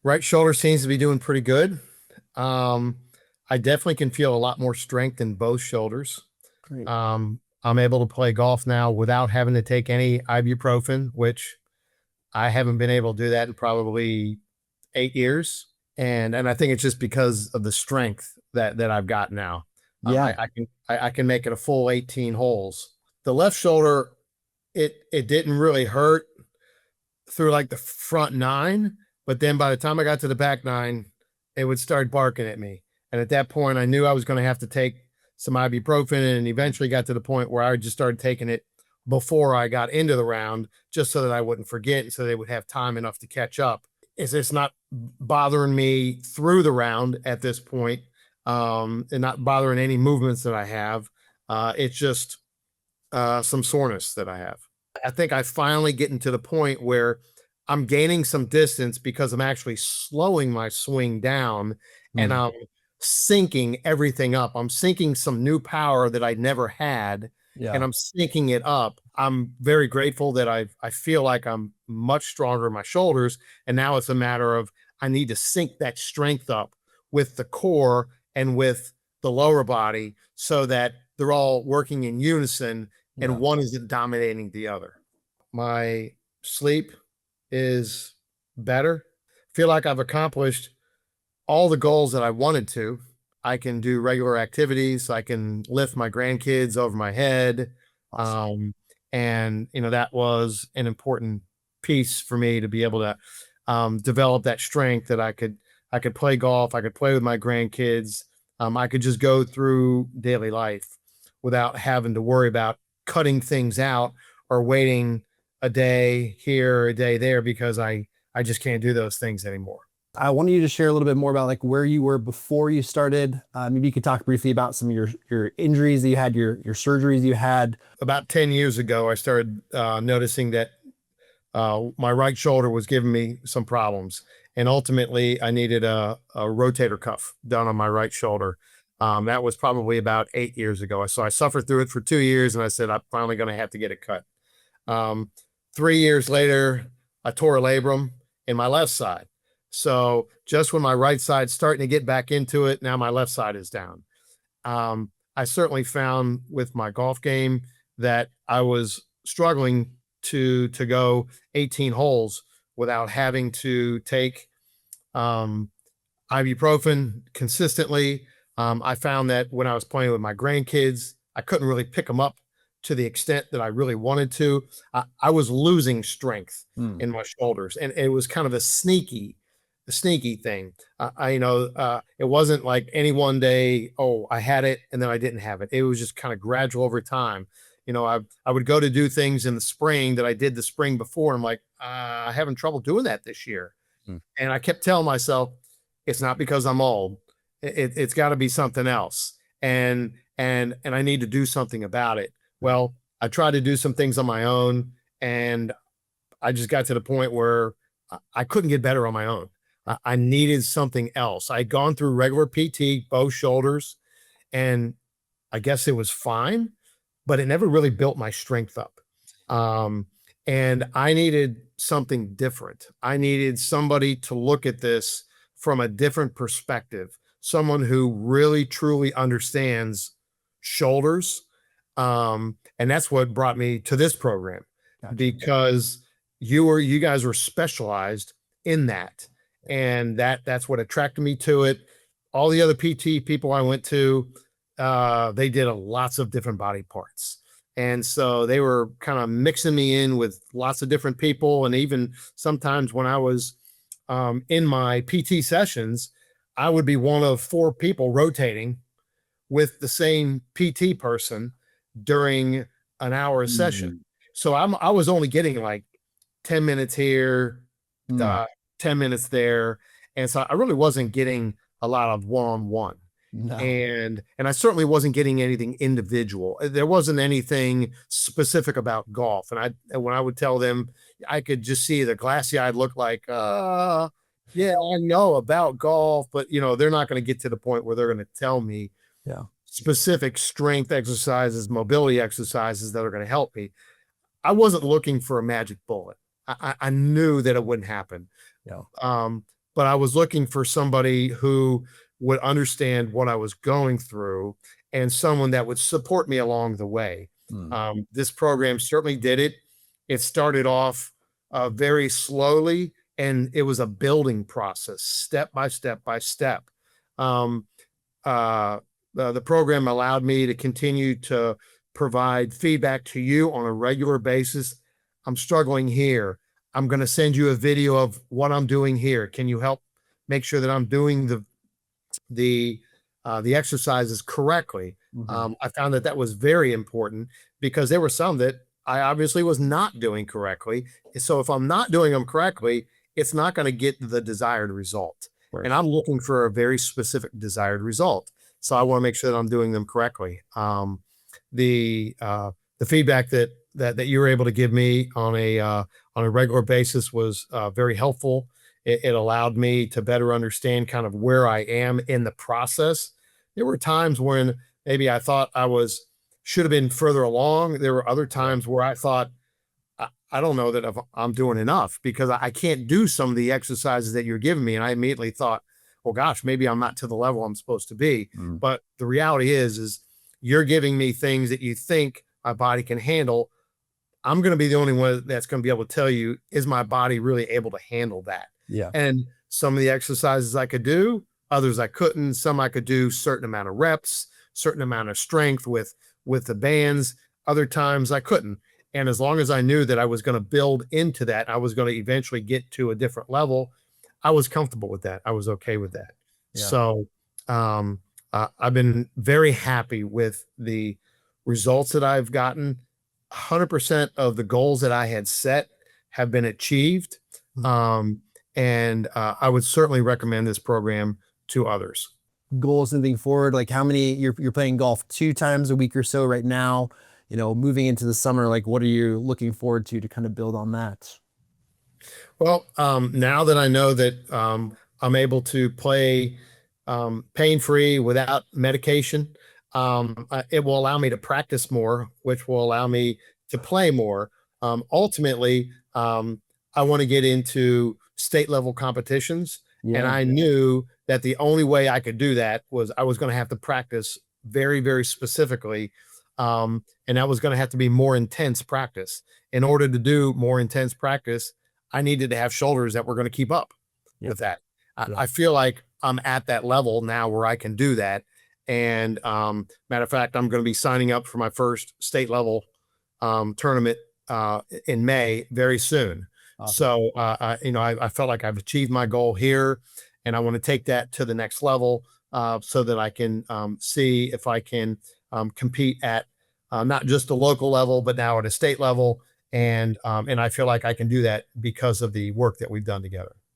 Right shoulder seems to be doing pretty good. Um, I definitely can feel a lot more strength in both shoulders. Great. I'm able to play golf now without having to take any ibuprofen, which I haven't been able to do that in probably 8 years. And I think it's just because of the strength that I've got now. Yeah. I can make it a full 18 holes. The left shoulder, it didn't really hurt through like the front nine, but then by the time I got to the back nine, it would start barking at me. And at that point, I knew I was going to have to take some ibuprofen, and eventually got to the point where I just started taking it before I got into the round, just so that I wouldn't forget, so they would have time enough to catch up. It's not bothering me through the round at this point, and not bothering any movements that I have. It's just some soreness that I have. I think I finally getting to the point where I'm gaining some distance because I'm actually slowing my swing down, and Mm. I'm syncing everything up. I'm syncing some new power that I never had, and Yeah. I'm syncing it up. I'm very grateful that I feel like I'm much stronger in my shoulders, and now it's a matter of I need to sync that strength up with the core and with the lower body so that they're all working in unison and Yeah. one isn't dominating the other. My sleep is better. Feel like I've accomplished all the goals that I wanted to. I can do regular activities. I can lift my grandkids over my head. Awesome. Um, and that was an important piece for me to be able to develop that strength that I could play golf. I could play with my grandkids. I could just go through daily life without having to worry about cutting things out or waiting a day here, a day there, because I just can't do those things anymore. I wanted you to share a little bit more about like where you were before you started. Maybe you could talk briefly about some of your injuries that you had, your surgeries you had. About 10 years ago, I started noticing that my right shoulder was giving me some problems. And ultimately, I needed a rotator cuff done on my right shoulder. That was probably about 8 years ago. So I suffered through it for 2 years, and I said, I'm finally going to have to get it cut. Um, 3 years later, I tore a labrum in my left side. So just when my right side's starting to get back into it, now my left side is down. I certainly found with my golf game that I was struggling to go 18 holes without having to take um, ibuprofen consistently. I found that when I was playing with my grandkids, I couldn't really pick them up to the extent that I really wanted to. I was losing strength Mm. in my shoulders, and it was kind of a sneaky thing. It wasn't like any one day, oh, I had it and then I didn't have it. It was just kind of gradual over time. I would go to do things in the spring that I did the spring before. I'm like, I'm having trouble doing that this year. Mm. And I kept telling myself, it's not because I'm old. It's got to be something else. And I need to do something about it. Well, I tried to do some things on my own, and I just got to the point where I couldn't get better on my own. I needed something else. I'd gone through regular PT, both shoulders, and I guess it was fine, but it never really built my strength up. Um, and I needed something different. I needed somebody to look at this from a different perspective, someone who really truly understands shoulders. And that's what brought me to this program, Gotcha. because you guys were specialized in that. And that's what attracted me to it. All the other PT people I went to, they did lots of different body parts. And so they were kind of mixing me in with lots of different people. And even sometimes when I was in my PT sessions, I would be one of four people rotating with the same PT person during an hour session. Mm. So I was only getting like 10 minutes here, Mm. uh, 10 minutes there. And so I really wasn't getting a lot of one-on-one. No. And I certainly wasn't getting anything individual. There wasn't anything specific about golf. And when I would tell them, I could just see the glassy eyed look like, yeah, I know about golf, but they're not going to get to the point where they're going to tell me Yeah. specific strength exercises, mobility exercises that are going to help me. I wasn't looking for a magic bullet. I knew that it wouldn't happen. Yeah. Um, but I was looking for somebody who would understand what I was going through and someone that would support me along the way. Mm. This program certainly did it. It started off very slowly, and it was a building process, step by step by step. Um, the program allowed me to continue to provide feedback to you on a regular basis. I'm struggling here. I'm going to send you a video of what I'm doing here. Can you help make sure that I'm doing the the exercises correctly? Mhm. I found that that was very important because there were some that I obviously was not doing correctly. So if I'm not doing them correctly, it's not going to get the desired result. Of And course. I'm looking for a very specific desired result. So I want to make sure that I'm doing them correctly. The the feedback that you were able to give me on a regular basis was very helpful. It allowed me to better understand kind of where I am in the process. There were times when maybe I thought I was should have been further along. There were other Yeah. times where I thought I don't know that if I'm doing enough because I can't do some of the exercises that you're giving me. And I immediately thought, well, gosh, maybe I'm not to the level I'm supposed to be. Mm. But the reality is you're giving me things that you think my body can handle. I'm going to be the only one that's going to be able to tell you, is my body really able to handle that? Yeah. And some of the exercises I could do, others I couldn't. Some I could do certain amount of reps, certain amount of strength with the bands. Other times I couldn't. And as long as I knew that I was going to build into that, I was going to eventually get to a different level, I was comfortable with that. I was okay with that. Yeah. So um, I've been very happy with the results that I've gotten. 100% of the goals that I had set have been achieved. Mm. And I would certainly recommend this program to others. Goals moving forward, like how many you're playing golf 2 times a week or so right now, moving into the summer, like what are you looking forward to kind of build on that? Well, now that I know that I'm able to play pain free without medication, it will allow me to practice more, which will allow me to play more. Ultimately, I want to get into state level competitions. And Yeah. I knew that the only way I could do that was I was going to have to practice very, very specifically. And that was going to have to be more intense practice. In order to do more intense practice, I needed to have shoulders that were going to keep up Yep. with that. Yeah. I feel like I'm at that level now where I can do that. And matter of fact, I'm going to be signing up for my first state level tournament in May very soon. Awesome. So, I felt like I've achieved my goal here, and I want to take that to the next level so that I can see if I can compete at not just a local level, but now at a state level. And I feel like I can do that because of the work that we've done together.